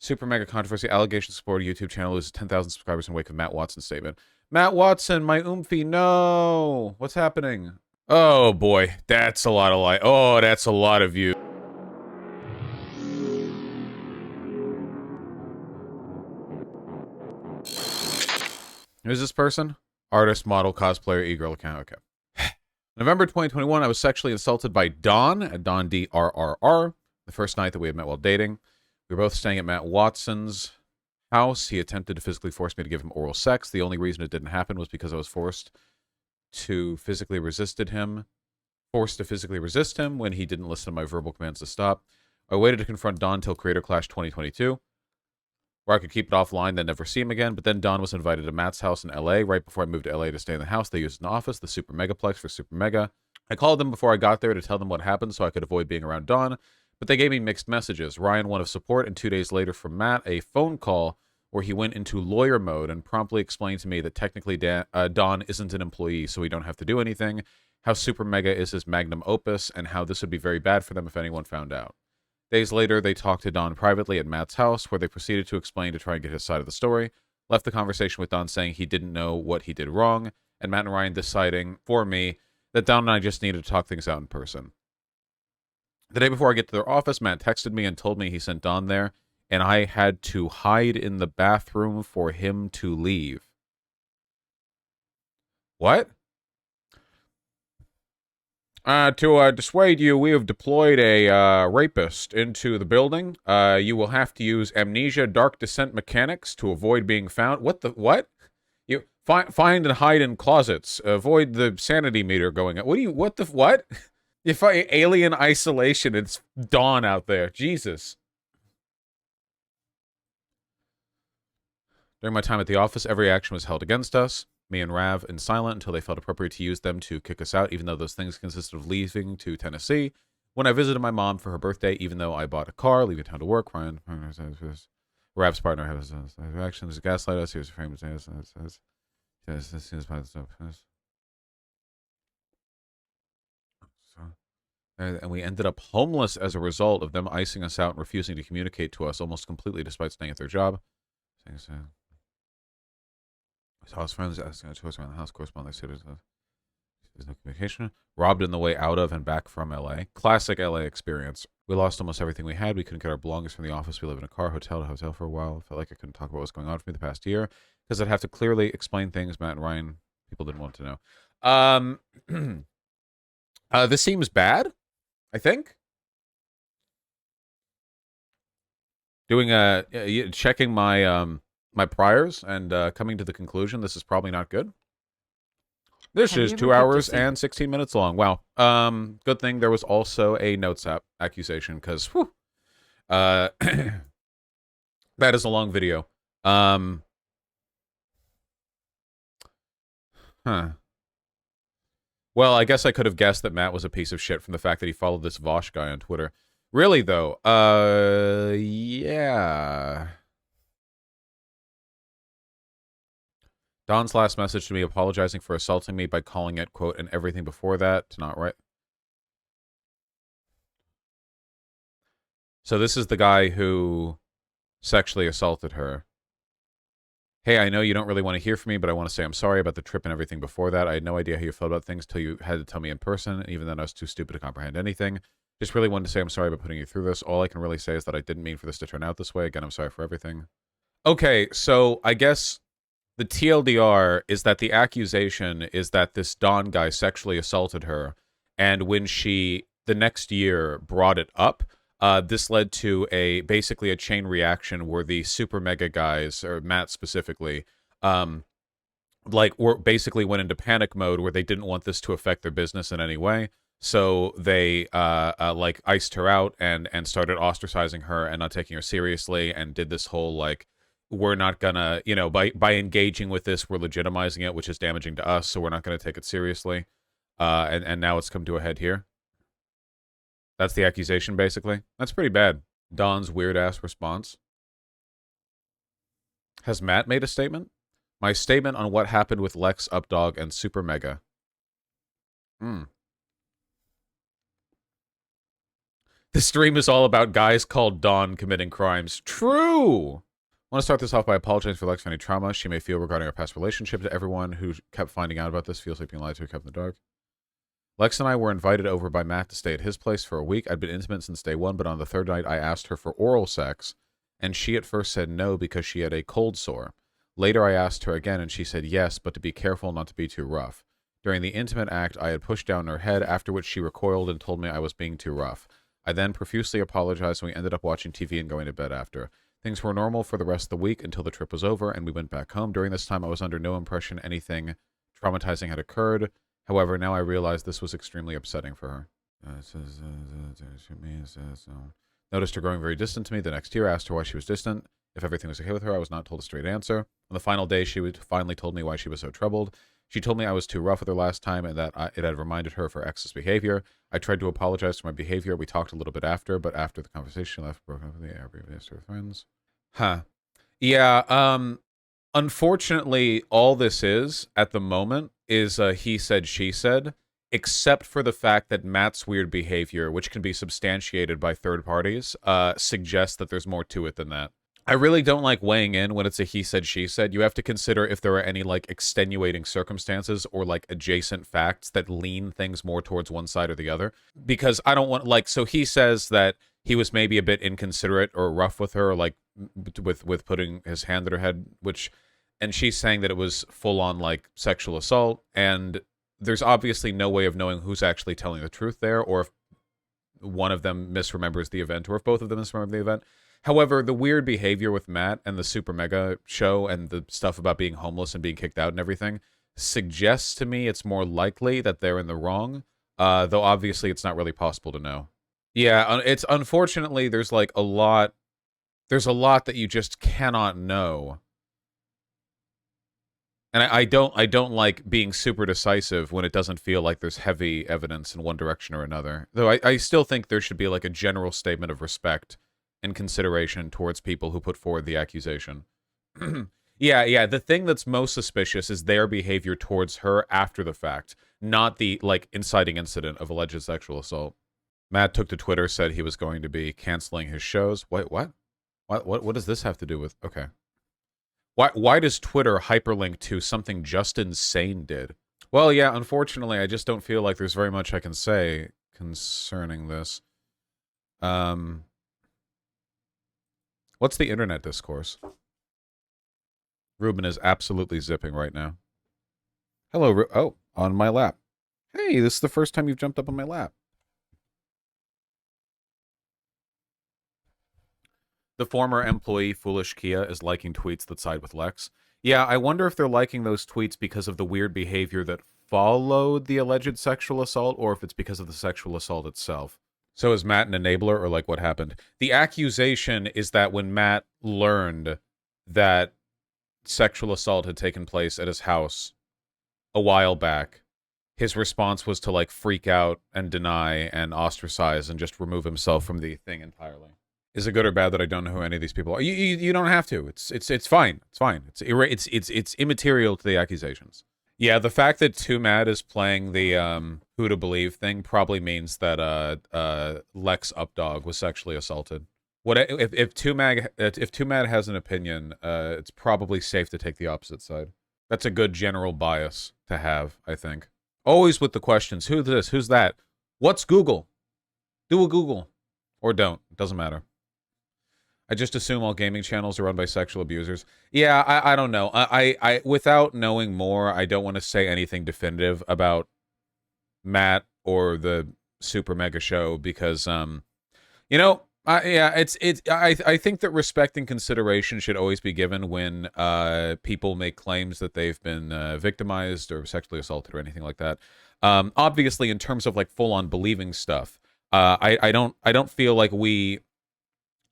SuperMega Controversy allegation support YouTube channel loses 10,000 subscribers in wake of Matt Watson's statement. Matt Watson, my oomphy, no! What's happening? Oh boy, that's a lot of light. Oh, that's a lot of you. Who's this person? Artist, model, cosplayer, e-girl account. Okay. November 2021, I was sexually assaulted by Don, at Don DRRR, the first night that we had met while dating. We were both staying at Matt Watson's house. He attempted to physically force me to give him oral sex. The only reason it didn't happen was because I was forced to physically resist him when he didn't listen to my verbal commands to stop. I waited to confront Don till Creator Clash 2022, where I could keep it offline, then never see him again. But then Don was invited to Matt's house in LA. Right before I moved to LA to stay in the house, they used an office, the Super Megaplex for Super Mega. I called them before I got there to tell them what happened so I could avoid being around Don, but they gave me mixed messages. Ryan, one of support, and 2 days later from Matt, a phone call where he went into lawyer mode and promptly explained to me that technically Don isn't an employee, so we don't have to do anything, how Super Mega is his magnum opus, and how this would be very bad for them if anyone found out. Days later, they talked to Don privately at Matt's house, where they proceeded to explain to try and get his side of the story, left the conversation with Don saying he didn't know what he did wrong, and Matt and Ryan deciding for me that Don and I just needed to talk things out in person. The day before I get to their office, Matt texted me and told me he sent Don there, and I had to hide in the bathroom for him to leave. What? To dissuade you, we have deployed a rapist into the building. You will have to use amnesia dark descent mechanics to avoid being found. What? You find and hide in closets. Avoid the sanity meter going up. What? You find alien isolation. It's dawn out there. Jesus. During my time at the office, every action was held against us. Me and Rav in silent until they felt appropriate to use them to kick us out, even though those things consisted of leaving to Tennessee. When I visited my mom for her birthday, even though I bought a car, leaving town to work, Ryan, Rav's partner has actions, gaslight us, he was framed and we ended up homeless as a result of them icing us out and refusing to communicate to us almost completely despite staying at their job. I saw his friends asking to us around the house, corresponding to there's no communication. Robbed on the way out of and back from LA. Classic LA experience. We lost almost everything we had. We couldn't get our belongings from the office. We lived in a car, hotel to hotel for a while. Felt like I couldn't talk about what's going on for me the past year because I'd have to clearly explain things Matt and Ryan, people didn't want to know. This seems bad, I think. Doing checking my my priors and coming to the conclusion this is probably not good. This is 2 hours and 16 minutes long. Wow. Good thing there was also a notes app accusation because that is a long video. Huh. Well, I guess I could have guessed that Matt was a piece of shit from the fact that he followed this Vaush guy on Twitter. Really, though, yeah. Don's last message to me apologizing for assaulting me by calling it, quote, and everything before that to not right. So this is the guy who sexually assaulted her. Hey, I know you don't really want to hear from me, but I want to say I'm sorry about the trip and everything before that. I had no idea how you felt about things till you had to tell me in person, and even then I was too stupid to comprehend anything. Just really wanted to say I'm sorry about putting you through this. All I can really say is that I didn't mean for this to turn out this way. Again, I'm sorry for everything. Okay, so I guess the TLDR is that the accusation is that this Don guy sexually assaulted her, and when she, the next year, brought it up, this led to basically a chain reaction where the Super Mega guys, or Matt specifically, basically went into panic mode where they didn't want this to affect their business in any way. So they iced her out and started ostracizing her and not taking her seriously, and did this whole we're not gonna, by engaging with this, we're legitimizing it, which is damaging to us, so we're not gonna take it seriously. And now it's come to a head here. That's the accusation, basically. That's pretty bad. Don's weird-ass response. Has Matt made a statement? My statement on what happened with Lex, Updog, and Super Mega. The stream is all about guys called Dawn committing crimes. True! I want to start this off by apologizing for Lex for any trauma she may feel regarding our past relationship. To everyone who kept finding out about this, feels like being lied to or kept in the dark. Lex and I were invited over by Matt to stay at his place for a week. I'd been intimate since day one, but on the third night I asked her for oral sex, and she at first said no because she had a cold sore. Later I asked her again, and she said yes, but to be careful not to be too rough. During the intimate act, I had pushed down her head, after which she recoiled and told me I was being too rough. I then profusely apologized, and we ended up watching TV and going to bed after. Things were normal for the rest of the week until the trip was over, and we went back home. During this time, I was under no impression anything traumatizing had occurred. However, now I realize this was extremely upsetting for her. Noticed her growing very distant to me. The next year, I asked her why she was distant. If everything was okay with her, I was not told a straight answer. On the final day, she finally told me why she was so troubled. She told me I was too rough with her last time and that it had reminded her of her ex's behavior. I tried to apologize for my behavior. We talked a little bit after, but after the conversation, left broken up with the abbreviated her friends. Huh. Yeah, unfortunately, all this is, at the moment, is he said, she said, except for the fact that Matt's weird behavior, which can be substantiated by third parties, suggests that there's more to it than that. I really don't like weighing in when it's a he said, she said. You have to consider if there are any, like, extenuating circumstances or, like, adjacent facts that lean things more towards one side or the other. Because I don't want, like, so he says that he was maybe a bit inconsiderate or rough with her, like, with putting his hand at her head, and she's saying that it was full-on, like, sexual assault, and there's obviously no way of knowing who's actually telling the truth there, or if one of them misremembers the event, or if both of them misremember the event. However, the weird behavior with Matt and the SuperMega show and the stuff about being homeless and being kicked out and everything suggests to me it's more likely that they're in the wrong, though obviously it's not really possible to know. Yeah, it's unfortunately there's like a lot that you just cannot know. And I don't like being super decisive when it doesn't feel like there's heavy evidence in one direction or another. Though I still think there should be like a general statement of respect and consideration towards people who put forward the accusation. Yeah, the thing that's most suspicious is their behavior towards her after the fact, not the, like, inciting incident of alleged sexual assault. Matt took to Twitter, said he was going to be canceling his shows. Wait, what? What does this have to do with... Okay. Why does Twitter hyperlink to something Justin Sane did? Well, yeah, unfortunately, I just don't feel like there's very much I can say concerning this. What's the internet discourse? Ruben is absolutely zipping right now. Hello, oh, on my lap. Hey, this is the first time you've jumped up on my lap. The former employee, Foolish Kia, is liking tweets that side with Lex. Yeah, I wonder if they're liking those tweets because of the weird behavior that followed the alleged sexual assault, or if it's because of the sexual assault itself. So is Matt an enabler, or like what happened? The accusation is that when Matt learned that sexual assault had taken place at his house a while back, his response was to like freak out and deny and ostracize and just remove himself from the thing entirely. Is it good or bad that I don't know who any of these people are? You don't have to. It's fine. It's fine. It's immaterial to the accusations. Yeah, the fact that Too Mad is playing the who to believe thing probably means that Lex Updog was sexually assaulted. If Too Mad has an opinion, it's probably safe to take the opposite side. That's a good general bias to have, I think. Always with the questions: who's this? Who's that? What's Google? Do a Google, or don't. It doesn't matter. I just assume all gaming channels are run by sexual abusers. Yeah, I don't know. I without knowing more, I don't want to say anything definitive about Matt or the SuperMega show because, you know, I think that respect and consideration should always be given when people make claims that they've been victimized or sexually assaulted or anything like that. Obviously, in terms of like full-on believing stuff, I don't feel like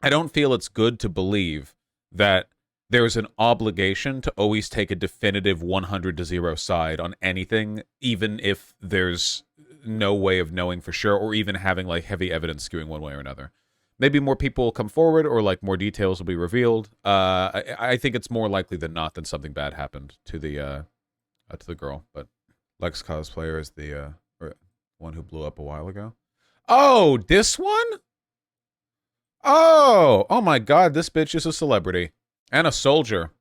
I don't feel it's good to believe that there's an obligation to always take a definitive 100-0 side on anything, even if there's no way of knowing for sure, or even having like heavy evidence skewing one way or another. Maybe more people will come forward, or like more details will be revealed. I think it's more likely than not that something bad happened to the girl. But Lex cosplayer is the one who blew up a while ago. Oh, this one? Oh my God, this bitch is a celebrity and a soldier.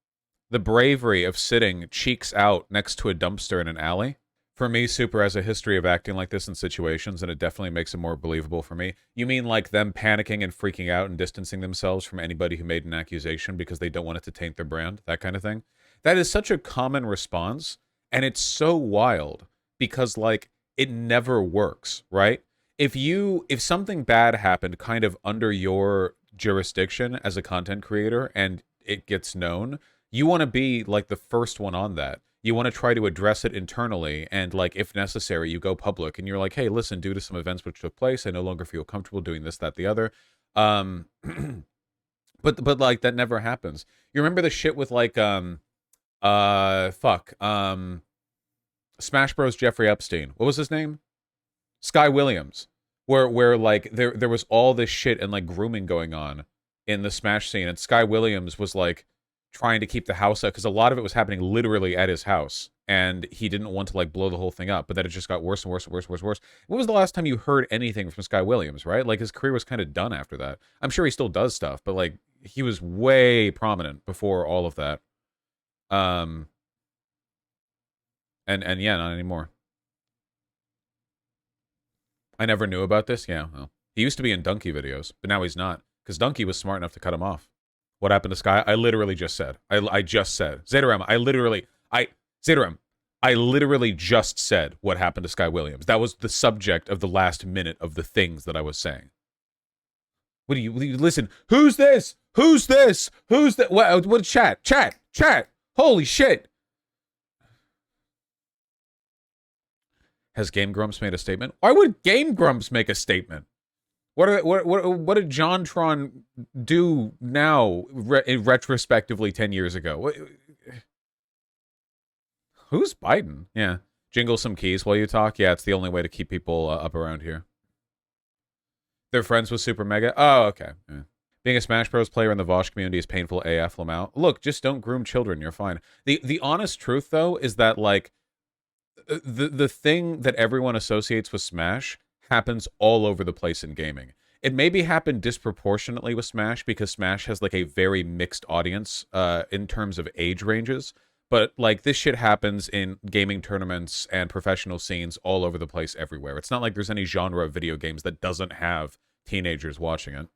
The bravery of sitting cheeks out next to a dumpster in an alley. For me, Super has a history of acting like this in situations, and it definitely makes it more believable for me. You mean like them panicking and freaking out and distancing themselves from anybody who made an accusation because they don't want it to taint their brand? That kind of thing? That is such a common response, and it's so wild because, like, it never works, right? If something bad happened kind of under your jurisdiction as a content creator and it gets known, you want to be like the first one on that. You want to try to address it internally, and like if necessary, you go public and you're like, hey, listen, due to some events which took place, I no longer feel comfortable doing this, that, the other. Um but like that never happens. You remember the shit with like Smash Bros. Jeffrey Epstein. What was his name? Sky Williams. Where like there was all this shit and like grooming going on in the Smash scene, and Sky Williams was like trying to keep the house up because a lot of it was happening literally at his house, and he didn't want to like blow the whole thing up, but then it just got worse and worse and worse and worse and worse. When was the last time you heard anything from Sky Williams, right? Like his career was kind of done after that. I'm sure he still does stuff, but like he was way prominent before all of that. Um and yeah, not anymore. I never knew about this. Yeah, well, he used to be in Donkey videos, but now he's not because Donkey was smart enough to cut him off. What happened to Sky? I literally just said. I just said. Zetaram, Zetaram, I literally just said what happened to Sky Williams. That was the subject of the last minute of the things that I was saying. What do you listen? Who's this? Who's this? Who's that? What chat? Chat. Holy shit. Has Game Grumps made a statement? Why would Game Grumps make a statement? What did JonTron do now, retrospectively 10 years ago? Who's Biden? Yeah. Jingle some keys while you talk? Yeah, it's the only way to keep people up around here. They're friends with SuperMega? Oh, okay. Yeah. Being a Smash Bros. Player in the Vaush community is painful AF, Lamau. Look, just don't groom children. You're fine. The honest truth, though, is that, like, the thing that everyone associates with Smash happens all over the place in gaming. It maybe happened disproportionately with Smash because Smash has like a very mixed audience in terms of age ranges. But like this shit happens in gaming tournaments and professional scenes all over the place everywhere. It's not like there's any genre of video games that doesn't have teenagers watching it.